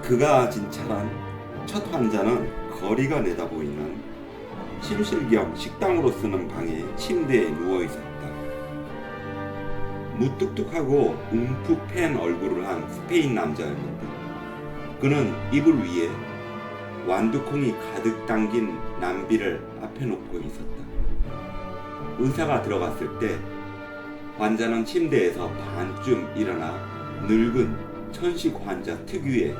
그가 진찰한 첫 환자는 거리가 내다보이는 침실 겸 식당으로 쓰는 방에 침대에 누워 있었다. 무뚝뚝하고 움푹 팬 얼굴을 한 스페인 남자였는데 그는 이불 위에 완두콩이 가득 담긴 남비를 앞에 놓고 있었다. 의사가 들어갔을 때 환자는 침대에서 반쯤 일어나 늙은 천식 환자 특유의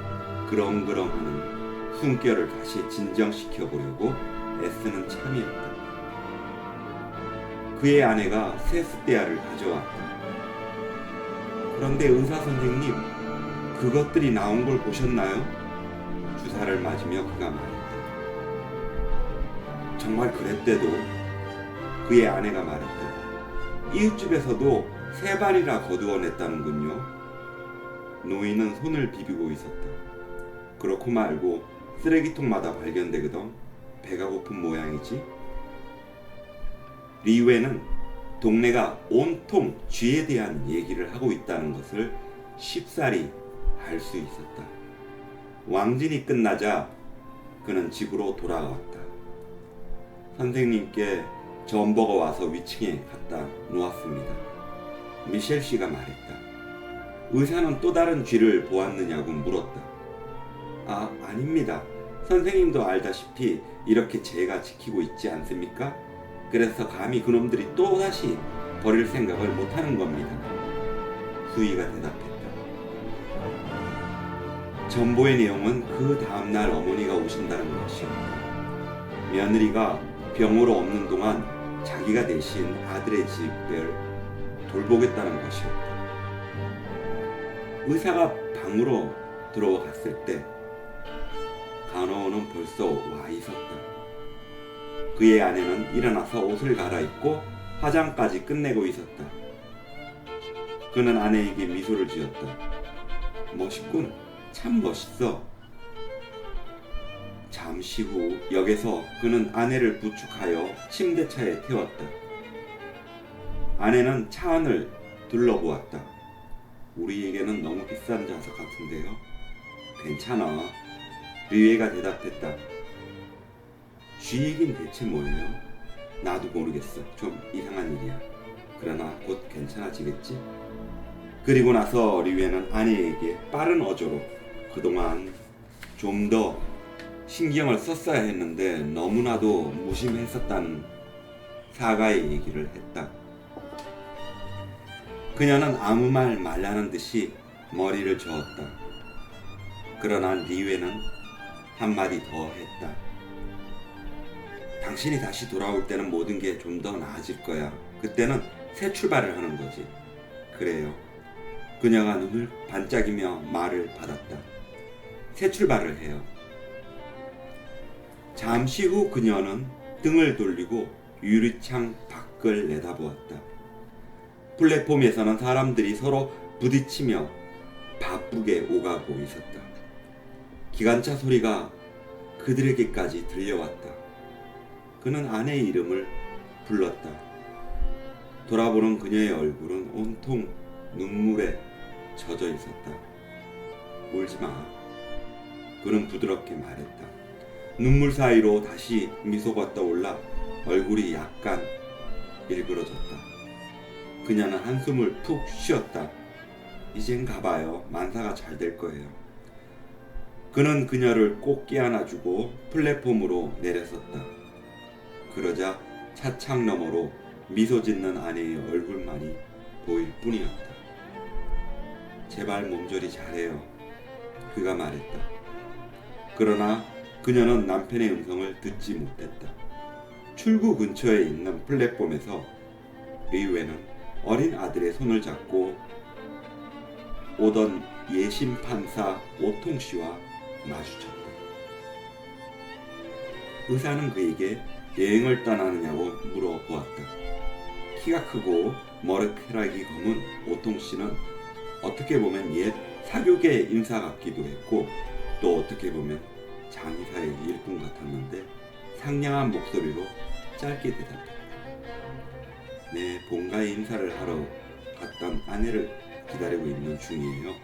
그렁그렁하는 숨결을 다시 진정시켜 보려고 애쓰는 참이었다. 그의 아내가 세숫대야를 가져왔다. 그런데 의사 선생님, 그것들이 나온 걸 보셨나요? 주사를 맞으며 그가 말했다. 정말 그랬대도 그의 아내가 말했다. 이웃집에서도 세 발이나 거두어냈다는군요. 노인은 손을 비비고 있었다. 그렇고 말고 쓰레기통마다 발견되거든 배가 고픈 모양이지. 리웨는 동네가 온통 쥐에 대한 얘기를 하고 있다는 것을 쉽사리 알 수 있었다. 왕진이 끝나자 그는 집으로 돌아왔다. 선생님께 전버가 와서 위층에 갖다 놓았습니다. 미셸 씨가 말했다. 의사는 또 다른 쥐를 보았느냐고 물었다. 아닙니다. 선생님도 알다시피 이렇게 제가 지키고 있지 않습니까? 그래서 감히 그놈들이 또다시 버릴 생각을 못하는 겁니다. 수희가 대답했다. 전보의 내용은 그 다음날 어머니가 오신다는 것이었다. 며느리가 병으로 없는 동안 자기가 대신 아들의 집을 돌보겠다는 것이었다. 의사가 방으로 들어갔을 때 간호원은 벌써 와 있었다. 그의 아내는 일어나서 옷을 갈아입고 화장까지 끝내고 있었다. 그는 아내에게 미소를 지었다. 멋있군. 참 멋있어. 잠시 후 역에서 그는 아내를 부축하여 침대차에 태웠다. 아내는 차 안을 둘러보았다. 우리에게는 너무 비싼 좌석 같은데요. 괜찮아. 리웨가 대답했다. 쥐 얘긴 대체 뭐예요? 나도 모르겠어. 좀 이상한 일이야. 그러나 곧 괜찮아지겠지? 그리고 나서 리웨는 아내에게 빠른 어조로 그동안 좀 더 신경을 썼어야 했는데 너무나도 무심했었다는 사과의 얘기를 했다. 그녀는 아무 말 말라는 듯이 머리를 저었다. 그러나 리웨는 한마디 더 했다. 당신이 다시 돌아올 때는 모든 게 좀 더 나아질 거야. 그때는 새 출발을 하는 거지. 그래요. 그녀가 눈을 반짝이며 말을 받았다. 새 출발을 해요. 잠시 후 그녀는 등을 돌리고 유리창 밖을 내다보았다. 플랫폼에서는 사람들이 서로 부딪히며 바쁘게 오가고 있었다. 기관차 소리가 그들에게까지 들려왔다. 그는 아내의 이름을 불렀다. 돌아보는 그녀의 얼굴은 온통 눈물에 젖어 있었다. 울지 마. 그는 부드럽게 말했다. 눈물 사이로 다시 미소가 떠올라 얼굴이 약간 일그러졌다. 그녀는 한숨을 푹 쉬었다. 이젠 가봐요. 만사가 잘 될 거예요. 그는 그녀를 꼭 끼안아주고 플랫폼으로 내려섰다. 그러자 차창 너머로 미소 짓는 아내의 얼굴만이 보일 뿐이었다. 제발 몸조리 잘해요. 그가 말했다. 그러나 그녀는 남편의 음성을 듣지 못했다. 출구 근처에 있는 플랫폼에서 리웨는 어린 아들의 손을 잡고 오던 예심 판사 오통 씨와 마주쳤다. 의사는 그에게 여행을 떠나느냐고 물어보았다. 키가 크고 머리카락이 검은 오통 씨는 어떻게 보면 옛 사교계 인사 같기도 했고 또 어떻게 보면 장의사의 일꾼 같았는데 상냥한 목소리로 짧게 대답했다. 네, 본가에 인사를 하러 갔던 아내를 기다리고 있는 중이에요.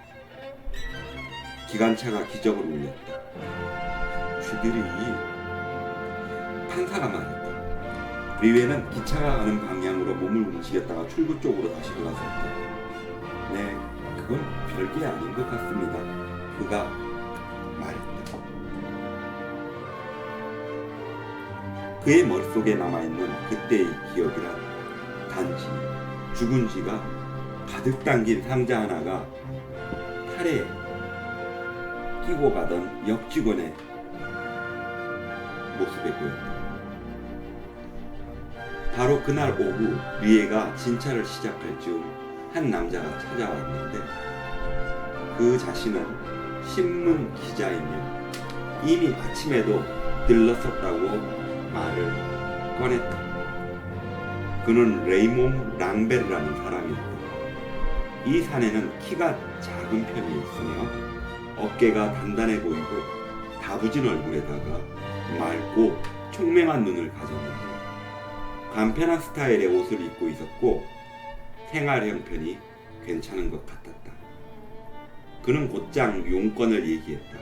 기관차가 기적을 울렸다. 쥐들이 판사가 말했다. 리웨는 기차가 가는 방향으로 몸을 움직였다가 출구 쪽으로 다시 돌아섰다. 네, 그건 별게 아닌 것 같습니다. 그가 말했다. 그의 머릿속에 남아있는 그때의 기억이란 단지 죽은 쥐가 가득 담긴 상자 하나가 팔에 끼고 가던 역직원의 모습에 보였다. 바로 그날 오후 리에가 진찰을 시작할 즈음 한 남자가 찾아왔는데 그 자신은 신문 기자이며 이미 아침에도 들렀었다고 말을 꺼냈다. 그는 레이몽 랑베르라는 사람이었다. 이 사내는 키가 작은 편이었으며 어깨가 단단해 보이고 다부진 얼굴에다가 맑고 총명한 눈을 가졌는데 간편한 스타일의 옷을 입고 있었고 생활 형편이 괜찮은 것 같았다. 그는 곧장 용건을 얘기했다.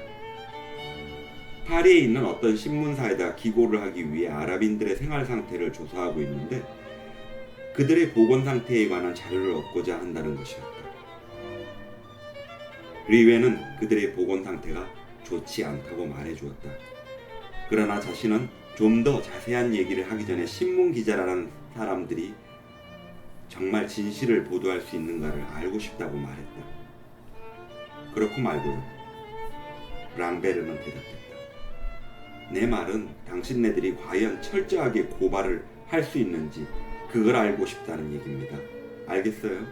파리에 있는 어떤 신문사에다 기고를 하기 위해 아랍인들의 생활 상태를 조사하고 있는데 그들의 보건 상태에 관한 자료를 얻고자 한다는 것이었다. 리웨는 그들의 보건 상태가 좋지 않다고 말해주었다. 그러나 자신은 좀 더 자세한 얘기를 하기 전에 신문 기자라는 사람들이 정말 진실을 보도할 수 있는가를 알고 싶다고 말했다. 그렇고 말고요. 랑베르는 대답했다. 내 말은 당신네들이 과연 철저하게 고발을 할 수 있는지 그걸 알고 싶다는 얘기입니다. 알겠어요?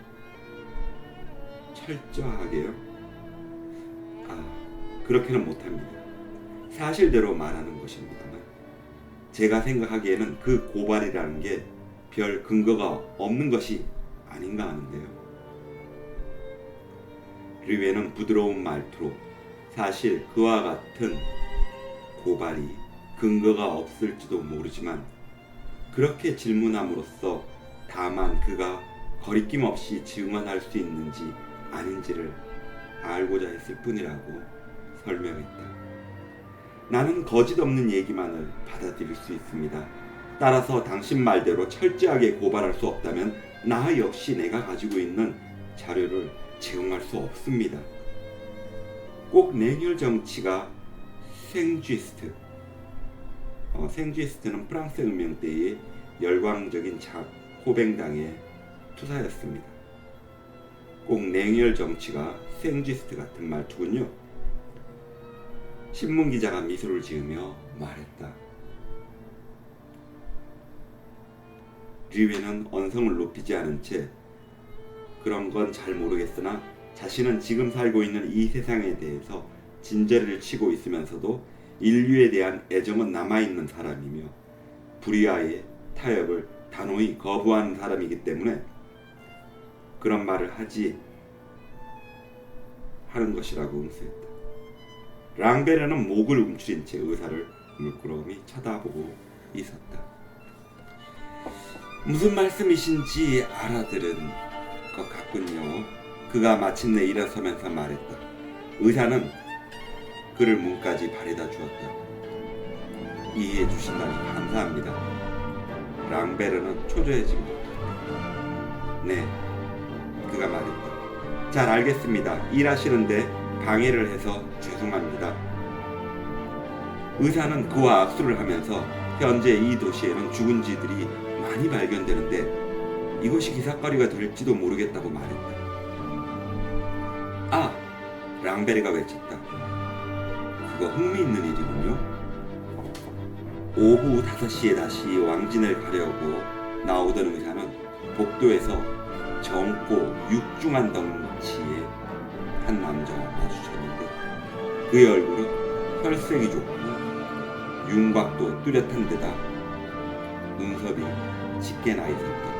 철저하게요? 그렇게는 못합니다. 사실대로 말하는 것입니다만 제가 생각하기에는 그 고발이라는 게 별 근거가 없는 것이 아닌가 하는데요. 리웨는 부드러운 말투로 사실 그와 같은 고발이 근거가 없을지도 모르지만 그렇게 질문함으로써 다만 그가 거리낌 없이 증언할 수 있는지 아닌지를 알고자 했을 뿐이라고 설명했다. 나는 거짓 없는 얘기만을 받아들일 수 있습니다. 따라서 당신 말대로 철저하게 고발할 수 없다면 나 역시 내가 가지고 있는 자료를 제공할 수 없습니다. 꼭 냉혈 정치가 생쥐스트는 프랑스 혁명 때의 열광적인 호뱅당의 투사였습니다. 꼭 냉혈 정치가 생쥐스트 같은 말투군요. 신문기자가 미소를 지으며 말했다. 리웨는 언성을 높이지 않은 채 그런 건 잘 모르겠으나 자신은 지금 살고 있는 이 세상에 대해서 진저리를 치고 있으면서도 인류에 대한 애정은 남아있는 사람이며 불의와의 타협을 단호히 거부하는 사람이기 때문에 그런 말을 하는 것이라고 응수했다. 랑베르는 목을 움츠린 채 의사를 물끄러미 쳐다보고 있었다. 무슨 말씀이신지 알아들은 것 같군요. 그가 마침내 일어서면서 말했다. 의사는 그를 문까지 바래다 주었다. 이해해 주신다니 감사합니다. 랑베르는 초조해지고 네, 그가 말했다. 잘 알겠습니다. 일하시는데 방해를 해서 죄송합니다. 의사는 그와 악수를 하면서 현재 이 도시에는 죽은 쥐들이 많이 발견되는데 이것이 기사거리가 될지도 모르겠다고 말했다. 랑베르가 외쳤다. 그거 흥미있는 일이군요. 오후 5시에 다시 왕진을 가려고 나오던 의사는 복도에서 젊고 육중한 덩치의 한 남자와 마주쳤는데 그의 얼굴은 혈색이 좋고 윤곽도 뚜렷한 데다 눈썹이 짙게 나 있었다.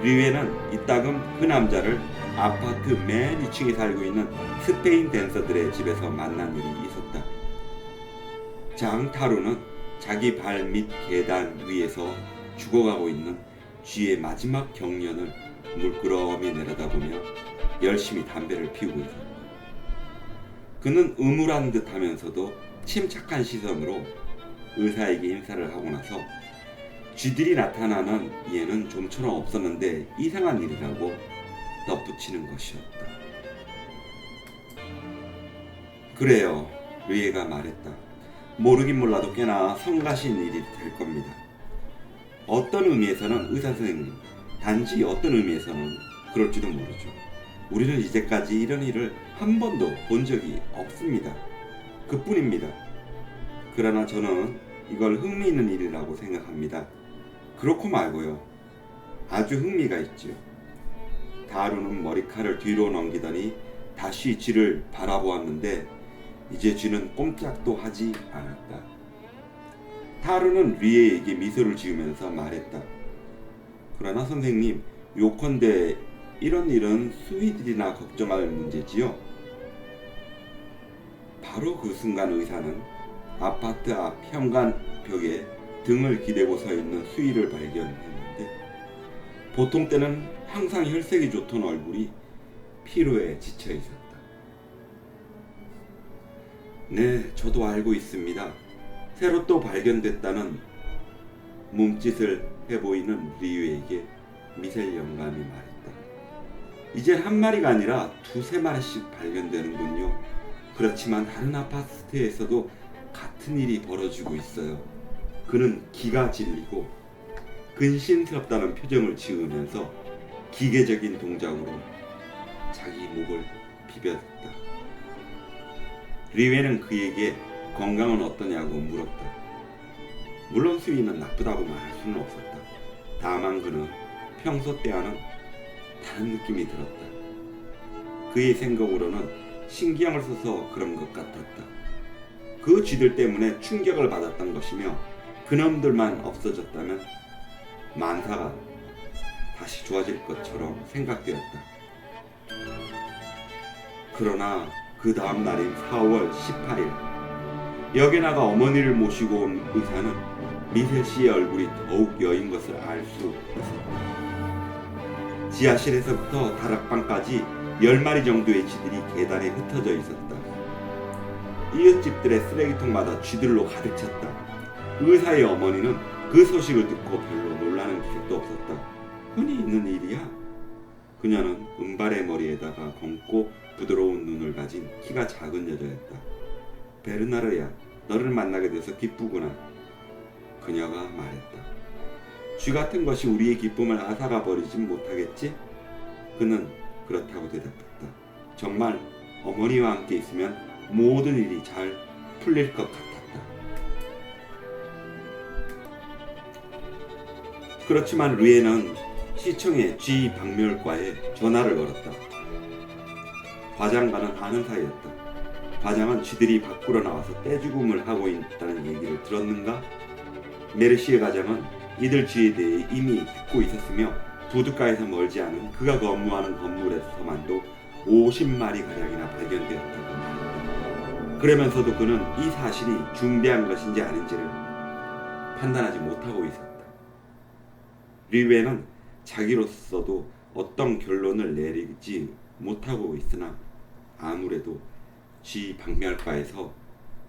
리웨는 이따금 그 남자를 아파트 맨 2층에 살고 있는 스페인 댄서들의 집에서 만난 일이 있었다. 장타루는 자기 발 밑 계단 위에서 죽어가고 있는 쥐의 마지막 경련을 물끄러미 내려다보며 열심히 담배를 피우고 있었다. 그는 음울한 듯 하면서도 침착한 시선으로 의사에게 인사를 하고 나서 쥐들이 나타나는 예는 좀처럼 없었는데 이상한 일이라고 덧붙이는 것이었다. 그래요, 류에가 말했다. 모르긴 몰라도 꽤나 성가신 일이 될 겁니다. 어떤 의미에서는 의사 선생님, 단지 어떤 의미에서는 그럴지도 모르죠. 우리는 이제까지 이런 일을 한 번도 본 적이 없습니다. 그뿐입니다. 그러나 저는 이걸 흥미있는 일이라고 생각합니다. 그렇고 말고요. 아주 흥미가 있지요. 다루는 머리칼을 뒤로 넘기더니 다시 쥐를 바라보았는데 이제 쥐는 꼼짝도 하지 않았다. 다루는 리에에게 미소를 지으면서 말했다. 그러나 선생님, 요컨대 이런 일은 수희들이나 걱정할 문제지요. 바로 그 순간 의사는 아파트 앞 현관벽에 등을 기대고 서 있는 수희를 발견했는데 보통 때는 항상 혈색이 좋던 얼굴이 피로에 지쳐 있었다. 네, 저도 알고 있습니다. 새로 또 발견됐다는 몸짓을 해보이는 리유에게 미셀 영감이 말했다. 이제 한 마리가 아니라 두세 마리씩 발견되는군요. 그렇지만 다른 아파트에서도 같은 일이 벌어지고 있어요. 그는 기가 질리고 근심스럽다는 표정을 지으면서 기계적인 동작으로 자기 목을 비벼댔다. 리웨는 그에게 건강은 어떠냐고 물었다. 물론 수위는 나쁘다고 말할 수는 없었다. 다만 그는 평소 때와는 다른 느낌이 들었다. 그의 생각으로는 신경을 써서 그런 것 같았다. 그 쥐들 때문에 충격을 받았던 것이며 그놈들만 없어졌다면 만사가 다시 좋아질 것처럼 생각되었다. 그러나 그 다음 날인 4월 18일 역에 나가 어머니를 모시고 온 의사는 미셀 씨의 얼굴이 더욱 여인 것을 알 수 있었다. 지하실에서부터 다락방까지 10마리 정도의 쥐들이 계단에 흩어져 있었다. 이웃집들의 쓰레기통마다 쥐들로 가득 찼다. 의사의 어머니는 그 소식을 듣고 별로 놀라는 기색도 없었다. 흔히 있는 일이야. 그녀는 은발의 머리에다가 검고 부드러운 눈을 가진 키가 작은 여자였다. 베르나르야, 너를 만나게 돼서 기쁘구나. 그녀가 말했다. 쥐 같은 것이 우리의 기쁨을 앗아가 버리진 못하겠지? 그는 그렇다고 대답했다. 정말 어머니와 함께 있으면 모든 일이 잘 풀릴 것 같았다. 그렇지만 류에는 시청의 쥐 박멸과에 전화를 걸었다. 과장과는 아는 사이였다. 과장은 쥐들이 밖으로 나와서 떼죽음을 하고 있다는 얘기를 들었는가? 메르시에 과장은 이들 쥐에 대해 이미 듣고 있었으며 부둣가에서 멀지 않은 그가 근무하는 건물에서만도 50마리 가량이나 발견되었다고 말했다. 그러면서도 그는 이 사실이 중대한 것인지 아닌지를 판단하지 못하고 있었다. 리웨는 자기로서도 어떤 결론을 내리지 못하고 있으나 아무래도 쥐 박멸과에서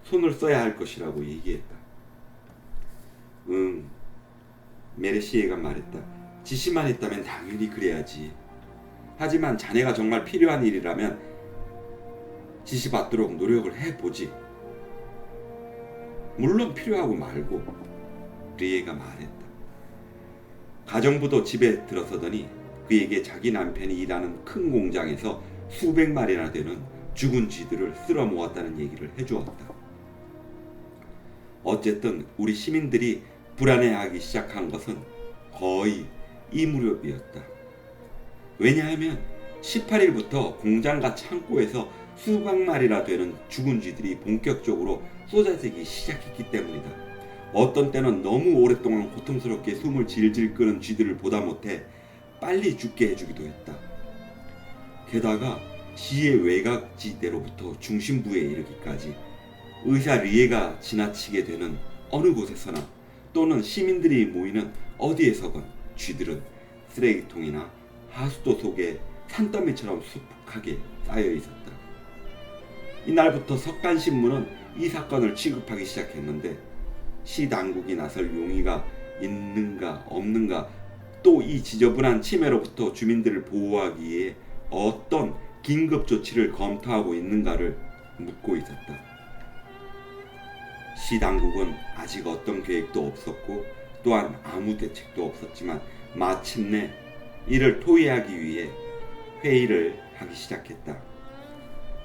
손을 써야 할 것이라고 얘기했다. 메르시에가 말했다. 지시만 했다면 당연히 그래야지. 하지만 자네가 정말 필요한 일이라면 지시받도록 노력을 해보지. 물론 필요하고 말고, 리에가 말했다. 가정부도 집에 들어서더니 그에게 자기 남편이 일하는 큰 공장에서 수백 마리나 되는 죽은 쥐들을 쓸어 모았다는 얘기를 해주었다. 어쨌든 우리 시민들이 불안해하기 시작한 것은 거의 이 무렵이었다. 왜냐하면 18일부터 공장과 창고에서 수백 마리나 되는 죽은 쥐들이 본격적으로 쏟아지기 시작했기 때문이다. 어떤 때는 너무 오랫동안 고통스럽게 숨을 질질 끄는 쥐들을 보다 못해 빨리 죽게 해주기도 했다. 게다가 시의 외곽지대로부터 중심부에 이르기까지 의사 리에가 지나치게 되는 어느 곳에서나 또는 시민들이 모이는 어디에서건 쥐들은 쓰레기통이나 하수도 속에 산더미처럼 수북하게 쌓여 있었다. 이날부터 석간신문은 이 사건을 취급하기 시작했는데 시 당국이 나설 용의가 있는가 없는가, 또 이 지저분한 침해로부터 주민들을 보호하기 위해 어떤 긴급 조치를 검토하고 있는가를 묻고 있었다. 시 당국은 아직 어떤 계획도 없었고 또한 아무 대책도 없었지만 마침내 이를 토의하기 위해 회의를 하기 시작했다.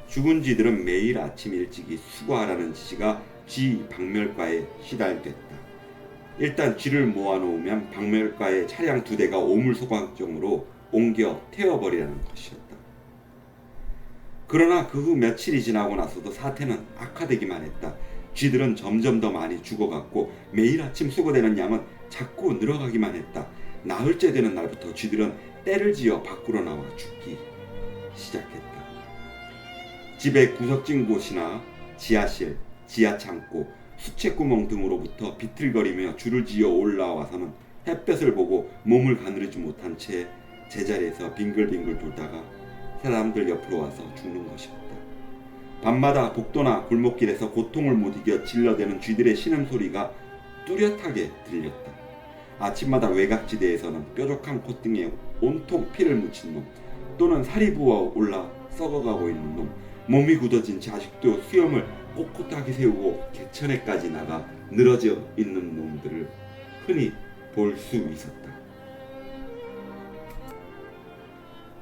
죽은 쥐들은 매일 아침 일찍이 수거하라는 지시가 쥐 박멸과에 시달됐다. 일단 쥐를 모아놓으면 박멸과에 차량 2대가 오물 소각장으로 옮겨 태워버리라는 것이었다. 그러나 그 후 며칠이 지나고 나서도 사태는 악화되기만 했다. 쥐들은 점점 더 많이 죽어갔고 매일 아침 수거되는 양은 자꾸 늘어가기만 했다. 나흘째 되는 날부터 쥐들은 떼를 지어 밖으로 나와 죽기 시작했다. 집의 구석진 곳이나 지하실, 지하창고, 수채구멍 등으로부터 비틀거리며 줄을 지어 올라와서는 햇볕을 보고 몸을 가누리지 못한 채 제자리에서 빙글빙글 돌다가 사람들 옆으로 와서 죽는 것이었다. 밤마다 복도나 골목길에서 고통을 못 이겨 질러대는 쥐들의 신음소리가 뚜렷하게 들렸다. 아침마다 외곽지대에서는 뾰족한 콧등에 온통 피를 묻힌 놈, 또는 살이 부어 올라 썩어가고 있는 놈, 몸이 굳어진 채 아직도 수염을 꼿꼿하게 세우고 개천에까지 나가 늘어져 있는 놈들을 흔히 볼 수 있었다.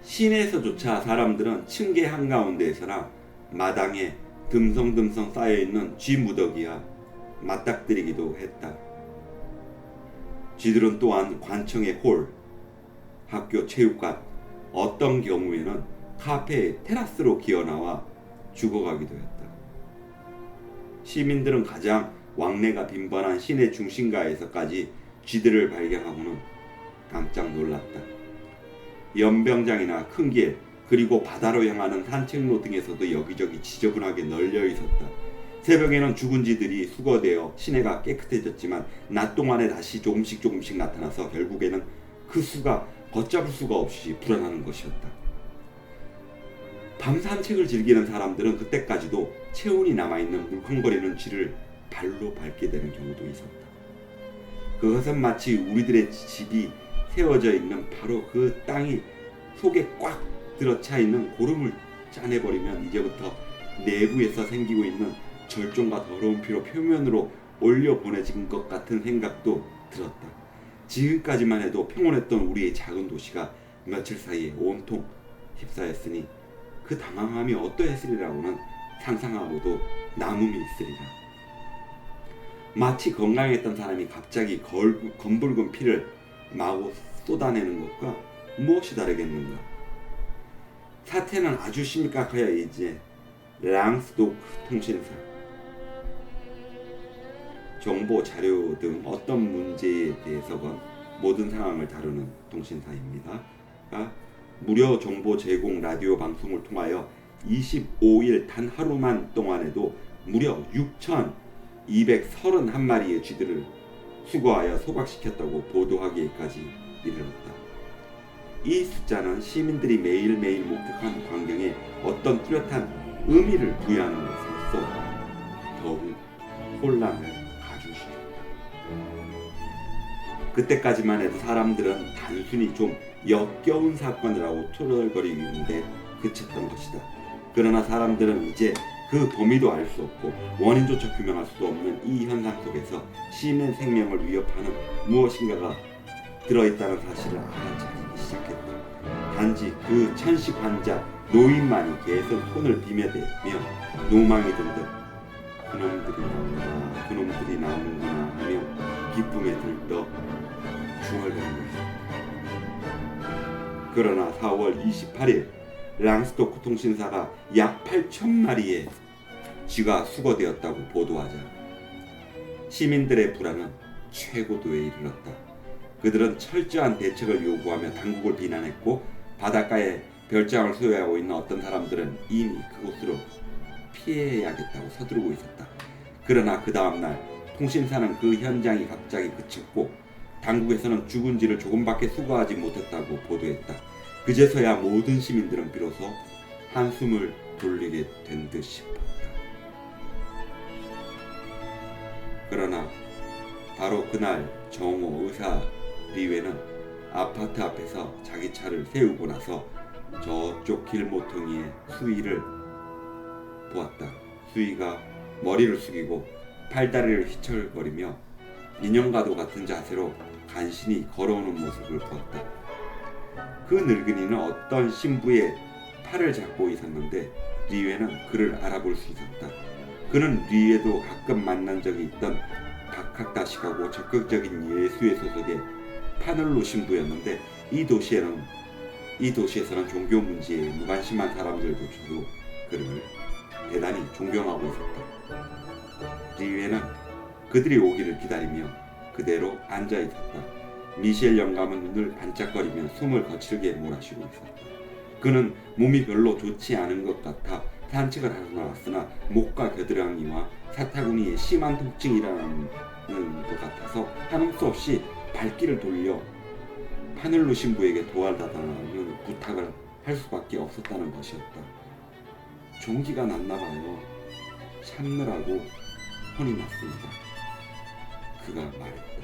시내에서조차 사람들은 층계 한가운데에서나 마당에 듬성듬성 쌓여있는 쥐 무더기야 맞닥뜨리기도 했다. 쥐들은 또한 관청의 홀, 학교 체육관, 어떤 경우에는 카페의 테라스로 기어나와 죽어가기도 했다. 시민들은 가장 왕래가 빈번한 시내 중심가에서까지 쥐들을 발견하고는 깜짝 놀랐다. 연병장이나 큰 길, 그리고 바다로 향하는 산책로 등에서도 여기저기 지저분하게 널려 있었다. 새벽에는 죽은 쥐들이 수거되어 시내가 깨끗해졌지만 낮 동안에 다시 조금씩 나타나서 결국에는 그 수가 걷잡을 수가 없이 불어나는 것이었다. 밤 산책을 즐기는 사람들은 그때까지도 체온이 남아있는 물컹거리는 쥐를 발로 밟게 되는 경우도 있었다. 그것은 마치 우리들의 집이 세워져 있는 바로 그 땅이 속에 꽉 들어차 있는 고름을 짜내버리면 이제부터 내부에서 생기고 있는 절정과 더러운 피로 표면으로 올려 보내진 것 같은 생각도 들었다. 지금까지만 해도 평온했던 우리의 작은 도시가 며칠 사이에 온통 휩싸였으니 그 당황함이 어떠했으리라고는 상상하고도 남음이 있으리라. 마치 건강했던 사람이 갑자기 검붉은 피를 마구 쏟아내는 것과 무엇이 다르겠는가. 사태는 아주 심각하여 이제 랑스도크 통신사, 정보 자료 등 어떤 문제에 대해서건 모든 상황을 다루는 통신사입니다. 무료 정보 제공 라디오 방송을 통하여 25일 단 하루만 동안에도 무려 6,231마리의 쥐들을 수거하여 소각시켰다고 보도하기까지 이르렀다. 이 숫자는 시민들이 매일매일 목격하는 광경에 어떤 뚜렷한 의미를 부여하는 것으로서 더욱 혼란을 가중시켰다. 그때까지만 해도 사람들은 단순히 좀 역겨운 사건이라고 투덜거리는데 그쳤던 것이다. 그러나 사람들은 이제 그 범위도 알 수 없고 원인조차 규명할 수도 없는 이 현상 속에서 시민 생명을 위협하는 무엇인가가 들어있다는 사실을 알아차리기 시작했다. 단지 그 천식 환자 노인만이 계속 손을 비며대며 노망이 든듯 그놈들이 나오는구나 하며 기쁨에 들떠 중얼거리고 있었다. 그러나 4월 28일 랑스도크 통신사가 약 8,000마리의 쥐가 수거되었다고 보도하자 시민들의 불안은 최고도에 이르렀다. 그들은 철저한 대책을 요구하며 당국을 비난했고 바닷가에 별장을 소유하고 있는 어떤 사람들은 이미 그곳으로 피해야겠다고 서두르고 있었다. 그러나 그 다음날 통신사는 그 현장이 갑자기 그쳤고 당국에서는 죽은 쥐를 조금밖에 수거하지 못했다고 보도했다. 그제서야 모든 시민들은 비로소 한숨을 돌리게 된 듯 싶었다. 그러나 바로 그날 정호 의사 리웨는 아파트 앞에서 자기 차를 세우고 나서 저쪽 길 모퉁이에 수희를 보았다. 수희가 머리를 숙이고 팔다리를 휘철거리며 인형과도 같은 자세로 간신히 걸어오는 모습을 보았다. 그 늙은이는 어떤 신부의 팔을 잡고 있었는데 리웨는 그를 알아볼 수 있었다. 그는 리웨도 가끔 만난 적이 있던 박학다식하고 적극적인 예수회 소속의 파늘로 신부였는데 이 도시에서는 종교 문제에 무관심한 사람들조차도 그를 대단히 존경하고 있었다. 리웨는 그들이 오기를 기다리며 그대로 앉아 있었다. 미셸 영감은 눈을 반짝거리며 숨을 거칠게 몰아쉬고 있었다. 그는 몸이 별로 좋지 않은 것 같아 산책을 하러 나왔으나 목과 겨드랑이와 사타구니에 심한 통증이라는 것 같아서 하는 수 없이 발길을 돌려 파늘로 신부에게 도와달라는 부탁을 할 수밖에 없었다는 것이었다. 종기가 났나봐요. 참느라고 혼이 났습니다. 그가 말했다.